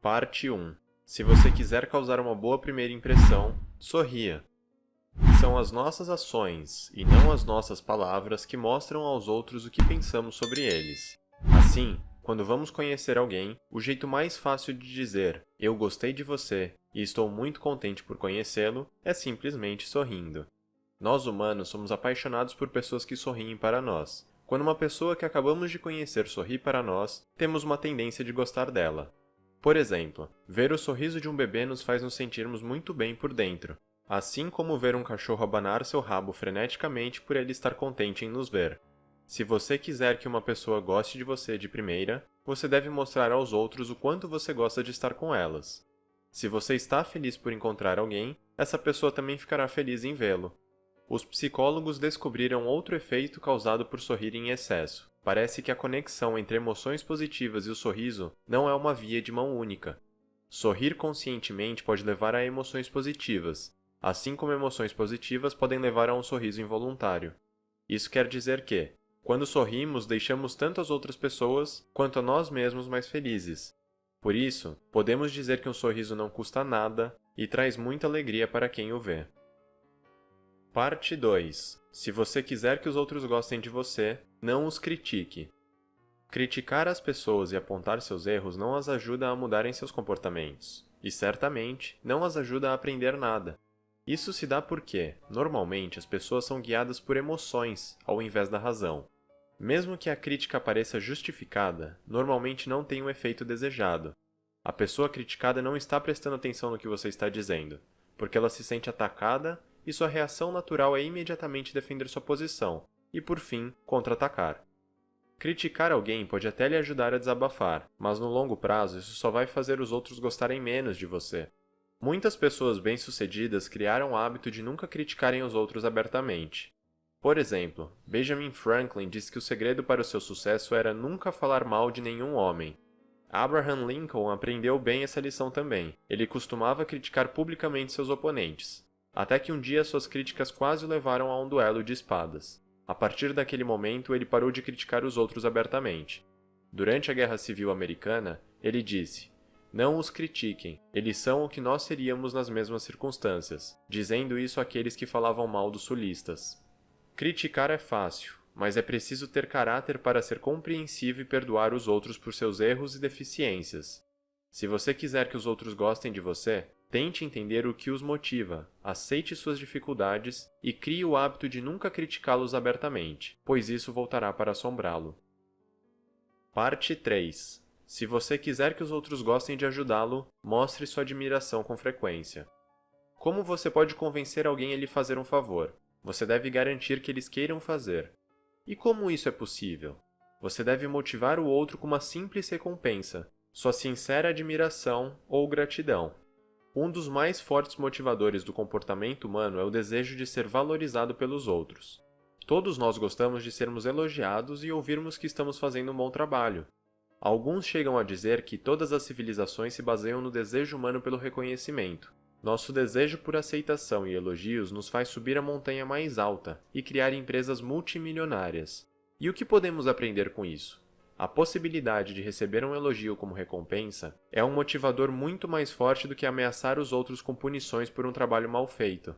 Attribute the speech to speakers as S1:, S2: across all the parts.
S1: Parte 1. Se você quiser causar uma boa primeira impressão, sorria. São as nossas ações, e não as nossas palavras, que mostram aos outros o que pensamos sobre eles. Assim, quando vamos conhecer alguém, o jeito mais fácil de dizer "eu gostei de você" e "estou muito contente por conhecê-lo" é simplesmente sorrindo. Nós humanos somos apaixonados por pessoas que sorriem para nós. Quando uma pessoa que acabamos de conhecer sorri para nós, temos uma tendência de gostar dela. Por exemplo, ver o sorriso de um bebê nos faz nos sentirmos muito bem por dentro, assim como ver um cachorro abanar seu rabo freneticamente por ele estar contente em nos ver. Se você quiser que uma pessoa goste de você de primeira, você deve mostrar aos outros o quanto você gosta de estar com elas. Se você está feliz por encontrar alguém, essa pessoa também ficará feliz em vê-lo. Os psicólogos descobriram outro efeito causado por sorrir em excesso. Parece que a conexão entre emoções positivas e o sorriso não é uma via de mão única. Sorrir conscientemente pode levar a emoções positivas, assim como emoções positivas podem levar a um sorriso involuntário. Isso quer dizer que, quando sorrimos, deixamos tanto as outras pessoas quanto a nós mesmos mais felizes. Por isso, podemos dizer que um sorriso não custa nada e traz muita alegria para quem o vê. Parte 2. Se você quiser que os outros gostem de você, não os critique. Criticar as pessoas e apontar seus erros não as ajuda a mudarem seus comportamentos, e certamente não as ajuda a aprender nada. Isso se dá porque, normalmente, as pessoas são guiadas por emoções, ao invés da razão. Mesmo que a crítica pareça justificada, normalmente não tem o efeito desejado. A pessoa criticada não está prestando atenção no que você está dizendo, porque ela se sente atacada e sua reação natural é imediatamente defender sua posição e, por fim, contra-atacar. Criticar alguém pode até lhe ajudar a desabafar, mas no longo prazo isso só vai fazer os outros gostarem menos de você. Muitas pessoas bem-sucedidas criaram o hábito de nunca criticarem os outros abertamente. Por exemplo, Benjamin Franklin disse que o segredo para o seu sucesso era nunca falar mal de nenhum homem. Abraham Lincoln aprendeu bem essa lição também. Ele costumava criticar publicamente seus oponentes, até que um dia suas críticas quase o levaram a um duelo de espadas. A partir daquele momento, ele parou de criticar os outros abertamente. Durante a Guerra Civil Americana, ele disse: "Não os critiquem, eles são o que nós seríamos nas mesmas circunstâncias", dizendo isso àqueles que falavam mal dos sulistas. Criticar é fácil, mas é preciso ter caráter para ser compreensivo e perdoar os outros por seus erros e deficiências. Se você quiser que os outros gostem de você, tente entender o que os motiva, aceite suas dificuldades e crie o hábito de nunca criticá-los abertamente, pois isso voltará para assombrá-lo. Parte 3. Se você quiser que os outros gostem de ajudá-lo, mostre sua admiração com frequência. Como você pode convencer alguém a lhe fazer um favor? Você deve garantir que eles queiram fazer. E como isso é possível? Você deve motivar o outro com uma simples recompensa, sua sincera admiração ou gratidão. Um dos mais fortes motivadores do comportamento humano é o desejo de ser valorizado pelos outros. Todos nós gostamos de sermos elogiados e ouvirmos que estamos fazendo um bom trabalho. Alguns chegam a dizer que todas as civilizações se baseiam no desejo humano pelo reconhecimento. Nosso desejo por aceitação e elogios nos faz subir a montanha mais alta e criar empresas multimilionárias. E o que podemos aprender com isso? A possibilidade de receber um elogio como recompensa é um motivador muito mais forte do que ameaçar os outros com punições por um trabalho mal feito.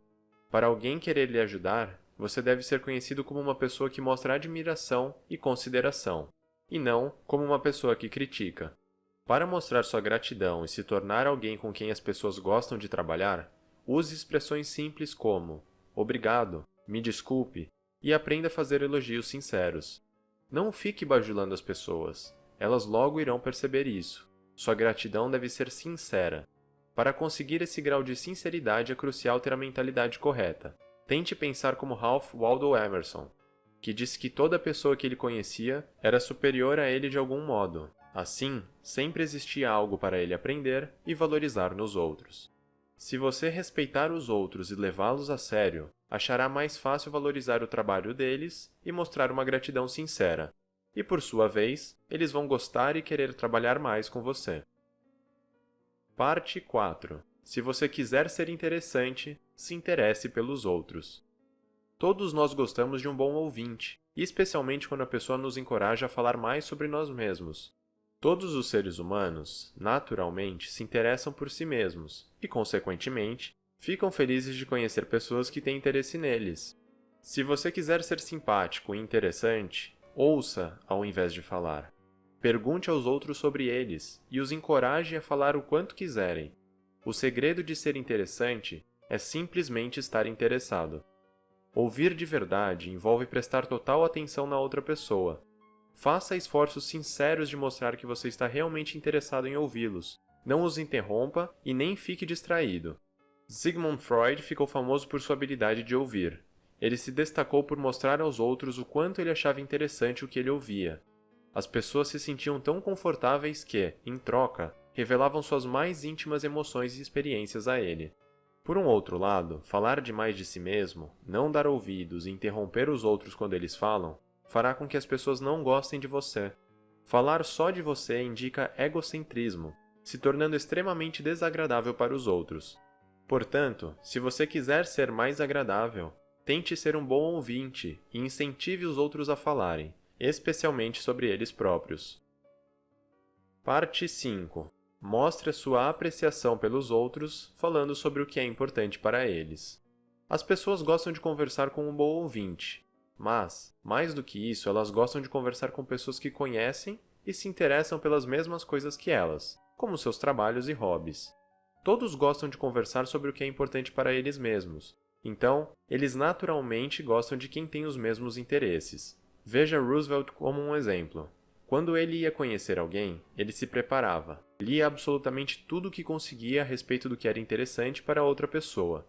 S1: Para alguém querer lhe ajudar, você deve ser conhecido como uma pessoa que mostra admiração e consideração, e não como uma pessoa que critica. Para mostrar sua gratidão e se tornar alguém com quem as pessoas gostam de trabalhar, use expressões simples como "obrigado", "me desculpe" e aprenda a fazer elogios sinceros. Não fique bajulando as pessoas, elas logo irão perceber isso. Sua gratidão deve ser sincera. Para conseguir esse grau de sinceridade é crucial ter a mentalidade correta. Tente pensar como Ralph Waldo Emerson, que disse que toda pessoa que ele conhecia era superior a ele de algum modo. Assim, sempre existia algo para ele aprender e valorizar nos outros. Se você respeitar os outros e levá-los a sério, achará mais fácil valorizar o trabalho deles e mostrar uma gratidão sincera. E por sua vez, eles vão gostar e querer trabalhar mais com você. Parte 4. Se você quiser ser interessante, se interesse pelos outros. Todos nós gostamos de um bom ouvinte, e especialmente quando a pessoa nos encoraja a falar mais sobre nós mesmos. Todos os seres humanos, naturalmente, se interessam por si mesmos e, consequentemente, ficam felizes de conhecer pessoas que têm interesse neles. Se você quiser ser simpático e interessante, ouça ao invés de falar. Pergunte aos outros sobre eles e os encoraje a falar o quanto quiserem. O segredo de ser interessante é simplesmente estar interessado. Ouvir de verdade envolve prestar total atenção na outra pessoa. Faça esforços sinceros de mostrar que você está realmente interessado em ouvi-los. Não os interrompa e nem fique distraído. Sigmund Freud ficou famoso por sua habilidade de ouvir. Ele se destacou por mostrar aos outros o quanto ele achava interessante o que ele ouvia. As pessoas se sentiam tão confortáveis que, em troca, revelavam suas mais íntimas emoções e experiências a ele. Por um outro lado, falar demais de si mesmo, não dar ouvidos e interromper os outros quando eles falam, fará com que as pessoas não gostem de você. Falar só de você indica egocentrismo, se tornando extremamente desagradável para os outros. Portanto, se você quiser ser mais agradável, tente ser um bom ouvinte e incentive os outros a falarem, especialmente sobre eles próprios. Parte 5. Mostre a sua apreciação pelos outros, falando sobre o que é importante para eles. As pessoas gostam de conversar com um bom ouvinte, mas, mais do que isso, elas gostam de conversar com pessoas que conhecem e se interessam pelas mesmas coisas que elas, como seus trabalhos e hobbies. Todos gostam de conversar sobre o que é importante para eles mesmos, então, eles naturalmente gostam de quem tem os mesmos interesses. Veja Roosevelt como um exemplo. Quando ele ia conhecer alguém, ele se preparava, lia absolutamente tudo o que conseguia a respeito do que era interessante para a outra pessoa.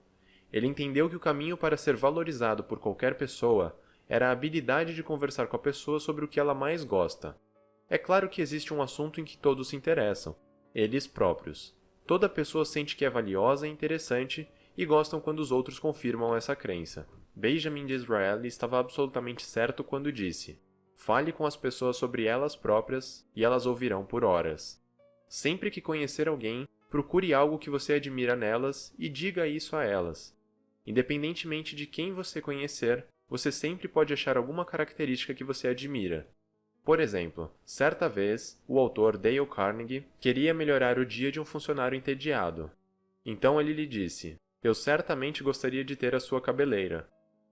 S1: Ele entendeu que o caminho para ser valorizado por qualquer pessoa era a habilidade de conversar com a pessoa sobre o que ela mais gosta. É claro que existe um assunto em que todos se interessam, eles próprios. Toda pessoa sente que é valiosa e interessante e gostam quando os outros confirmam essa crença. Benjamin Disraeli estava absolutamente certo quando disse: fale com as pessoas sobre elas próprias e elas ouvirão por horas. Sempre que conhecer alguém, procure algo que você admira nelas e diga isso a elas. Independentemente de quem você conhecer, você sempre pode achar alguma característica que você admira. Por exemplo, certa vez, o autor Dale Carnegie queria melhorar o dia de um funcionário entediado. Então ele lhe disse: eu certamente gostaria de ter a sua cabeleira.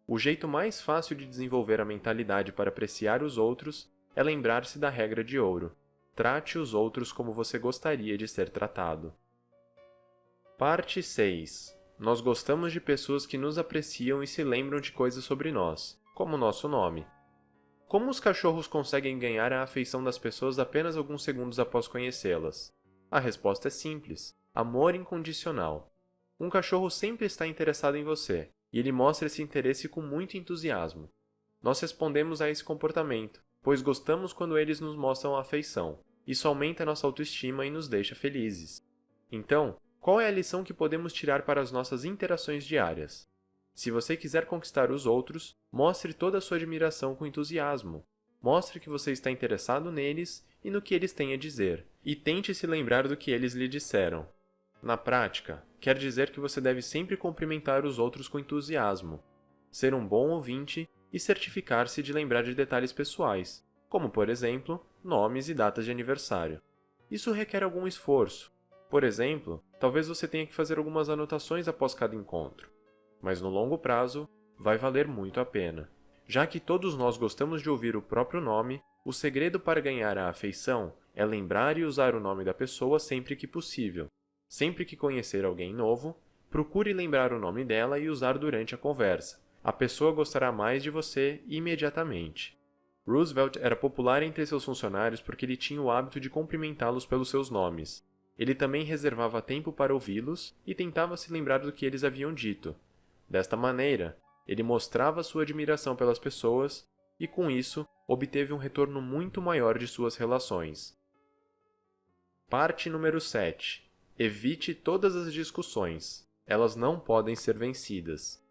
S1: O jeito mais fácil de desenvolver a mentalidade para apreciar os outros é lembrar-se da regra de ouro. Trate os outros como você gostaria de ser tratado. Parte 6. Nós gostamos de pessoas que nos apreciam e se lembram de coisas sobre nós, como nosso nome. Como os cachorros conseguem ganhar a afeição das pessoas apenas alguns segundos após conhecê-las? A resposta é simples: amor incondicional. Um cachorro sempre está interessado em você, e ele mostra esse interesse com muito entusiasmo. Nós respondemos a esse comportamento, pois gostamos quando eles nos mostram afeição. Isso aumenta nossa autoestima e nos deixa felizes. Então, qual é a lição que podemos tirar para as nossas interações diárias? Se você quiser conquistar os outros, mostre toda a sua admiração com entusiasmo. Mostre que você está interessado neles e no que eles têm a dizer, e tente se lembrar do que eles lhe disseram. Na prática, quer dizer que você deve sempre cumprimentar os outros com entusiasmo, ser um bom ouvinte e certificar-se de lembrar de detalhes pessoais, como, por exemplo, nomes e datas de aniversário. Isso requer algum esforço. Por exemplo, talvez você tenha que fazer algumas anotações após cada encontro, mas no longo prazo, vai valer muito a pena. Já que todos nós gostamos de ouvir o próprio nome, o segredo para ganhar a afeição é lembrar e usar o nome da pessoa sempre que possível. Sempre que conhecer alguém novo, procure lembrar o nome dela e usar durante a conversa. A pessoa gostará mais de você imediatamente. Roosevelt era popular entre seus funcionários porque ele tinha o hábito de cumprimentá-los pelos seus nomes. Ele também reservava tempo para ouvi-los e tentava se lembrar do que eles haviam dito. Desta maneira, ele mostrava sua admiração pelas pessoas e, com isso, obteve um retorno muito maior de suas relações. Parte número 7. Evite todas as discussões. Elas não podem ser vencidas.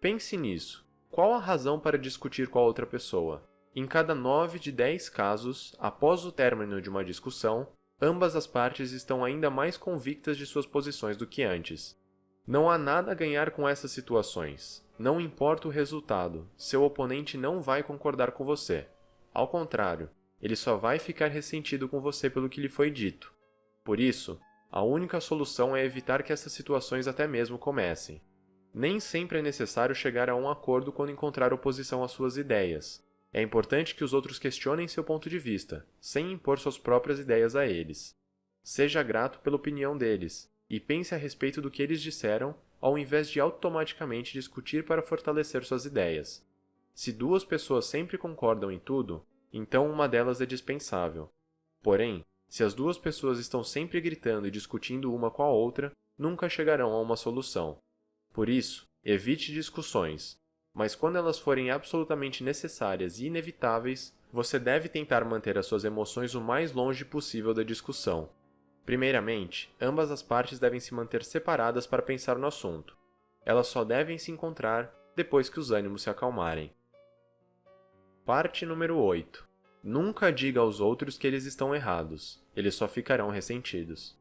S1: Pense nisso. Qual a razão para discutir com a outra pessoa? Em cada 9 de 10 casos, após o término de uma discussão, ambas as partes estão ainda mais convictas de suas posições do que antes. Não há nada a ganhar com essas situações. Não importa o resultado, seu oponente não vai concordar com você. Ao contrário, ele só vai ficar ressentido com você pelo que lhe foi dito. Por isso, a única solução é evitar que essas situações até mesmo comecem. Nem sempre é necessário chegar a um acordo quando encontrar oposição às suas ideias. É importante que os outros questionem seu ponto de vista, sem impor suas próprias ideias a eles. Seja grato pela opinião deles, e pense a respeito do que eles disseram, ao invés de automaticamente discutir para fortalecer suas ideias. Se duas pessoas sempre concordam em tudo, então uma delas é dispensável. Porém, se as duas pessoas estão sempre gritando e discutindo uma com a outra, nunca chegarão a uma solução. Por isso, evite discussões, mas quando elas forem absolutamente necessárias e inevitáveis, você deve tentar manter as suas emoções o mais longe possível da discussão. Primeiramente, ambas as partes devem se manter separadas para pensar no assunto. Elas só devem se encontrar depois que os ânimos se acalmarem. Parte número 8. Nunca diga aos outros que eles estão errados, eles só ficarão ressentidos.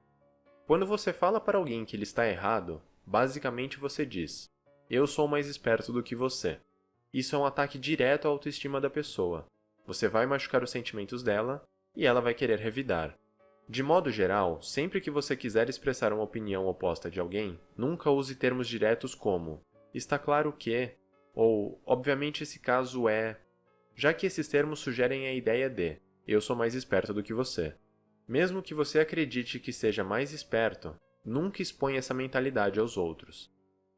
S1: Quando você fala para alguém que ele está errado, basicamente você diz: eu sou mais esperto do que você. Isso é um ataque direto à autoestima da pessoa. Você vai machucar os sentimentos dela e ela vai querer revidar. De modo geral, sempre que você quiser expressar uma opinião oposta de alguém, nunca use termos diretos como está claro que, ou obviamente esse caso é, já que esses termos sugerem a ideia de eu sou mais esperto do que você. Mesmo que você acredite que seja mais esperto, nunca exponha essa mentalidade aos outros.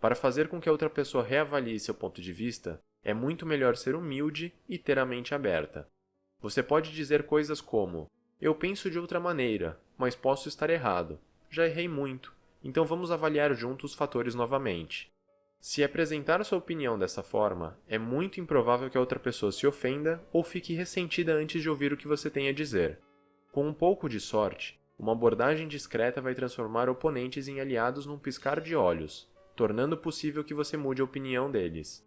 S1: Para fazer com que a outra pessoa reavalie seu ponto de vista, é muito melhor ser humilde e ter a mente aberta. Você pode dizer coisas como eu penso de outra maneira, mas posso estar errado. Já errei muito, então vamos avaliar juntos os fatores novamente. Se apresentar sua opinião dessa forma, é muito improvável que a outra pessoa se ofenda ou fique ressentida antes de ouvir o que você tem a dizer. Com um pouco de sorte, uma abordagem discreta vai transformar oponentes em aliados num piscar de olhos, tornando possível que você mude a opinião deles.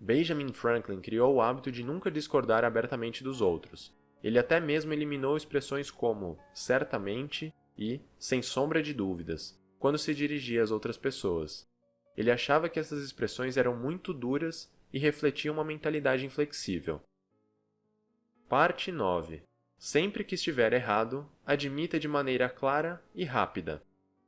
S1: Benjamin Franklin criou o hábito de nunca discordar abertamente dos outros. Ele até mesmo eliminou expressões como certamente e sem sombra de dúvidas, quando se dirigia às outras pessoas. Ele achava que essas expressões eram muito duras e refletiam uma mentalidade inflexível. Parte 9. Sempre que estiver errado, admita de maneira clara e rápida.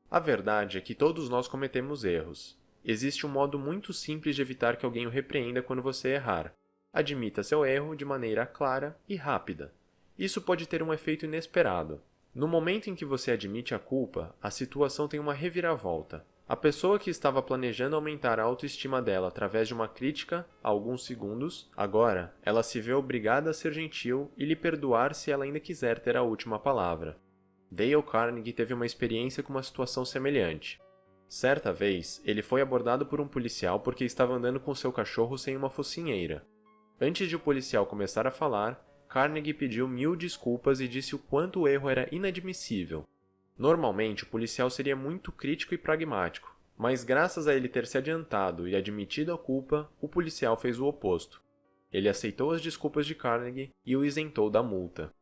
S1: A verdade é que todos nós cometemos erros. Existe um modo muito simples de evitar que alguém o repreenda quando você errar. Admita seu erro de maneira clara e rápida. Isso pode ter um efeito inesperado. No momento em que você admite a culpa, a situação tem uma reviravolta. A pessoa que estava planejando aumentar a autoestima dela através de uma crítica, há alguns segundos, agora ela se vê obrigada a ser gentil e lhe perdoar se ela ainda quiser ter a última palavra. Dale Carnegie teve uma experiência com uma situação semelhante. Certa vez, ele foi abordado por um policial porque estava andando com seu cachorro sem uma focinheira. Antes de o policial começar a falar, Carnegie pediu 1000 desculpas e disse o quanto o erro era inadmissível. Normalmente, o policial seria muito crítico e pragmático, mas graças a ele ter se adiantado e admitido a culpa, o policial fez o oposto. Ele aceitou as desculpas de Carnegie e o isentou da multa.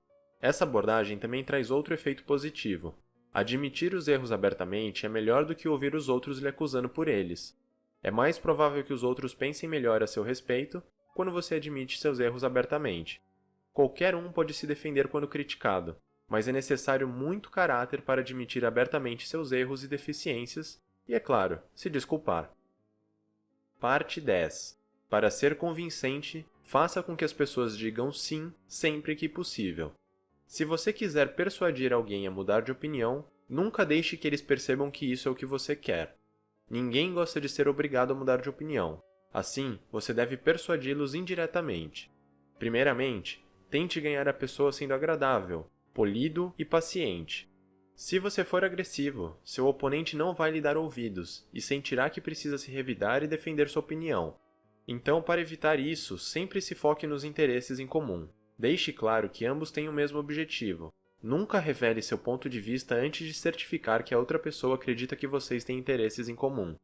S1: Essa abordagem também traz outro efeito positivo. Admitir os erros abertamente é melhor do que ouvir os outros lhe acusando por eles. É mais provável que os outros pensem melhor a seu respeito quando você admite seus erros abertamente. Qualquer um pode se defender quando criticado, mas é necessário muito caráter para admitir abertamente seus erros e deficiências e, é claro, se desculpar. Parte 10. Para ser convincente, faça com que as pessoas digam sim sempre que possível. Se você quiser persuadir alguém a mudar de opinião, nunca deixe que eles percebam que isso é o que você quer. Ninguém gosta de ser obrigado a mudar de opinião. Assim, você deve persuadi-los indiretamente. Primeiramente, tente ganhar a pessoa sendo agradável, polido e paciente. Se você for agressivo, seu oponente não vai lhe dar ouvidos e sentirá que precisa se revidar e defender sua opinião. Então, para evitar isso, sempre se foque nos interesses em comum. Deixe claro que ambos têm o mesmo objetivo. Nunca revele seu ponto de vista antes de certificar que a outra pessoa acredita que vocês têm interesses em comum.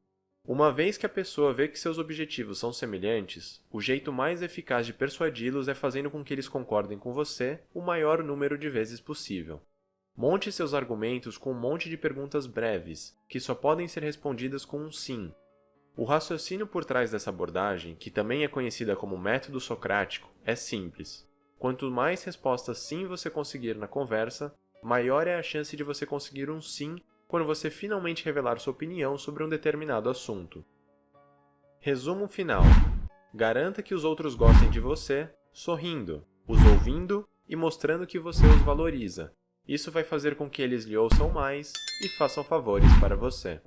S1: Uma vez que a pessoa vê que seus objetivos são semelhantes, o jeito mais eficaz de persuadi-los é fazendo com que eles concordem com você o maior número de vezes possível. Monte seus argumentos com um monte de perguntas breves, que só podem ser respondidas com um sim. O raciocínio por trás dessa abordagem, que também é conhecida como método socrático, é simples. Quanto mais respostas sim você conseguir na conversa, maior é a chance de você conseguir um sim quando você finalmente revelar sua opinião sobre um determinado assunto. Resumo final. Garanta que os outros gostem de você, sorrindo, os ouvindo e mostrando que você os valoriza. Isso vai fazer com que eles lhe ouçam mais e façam favores para você.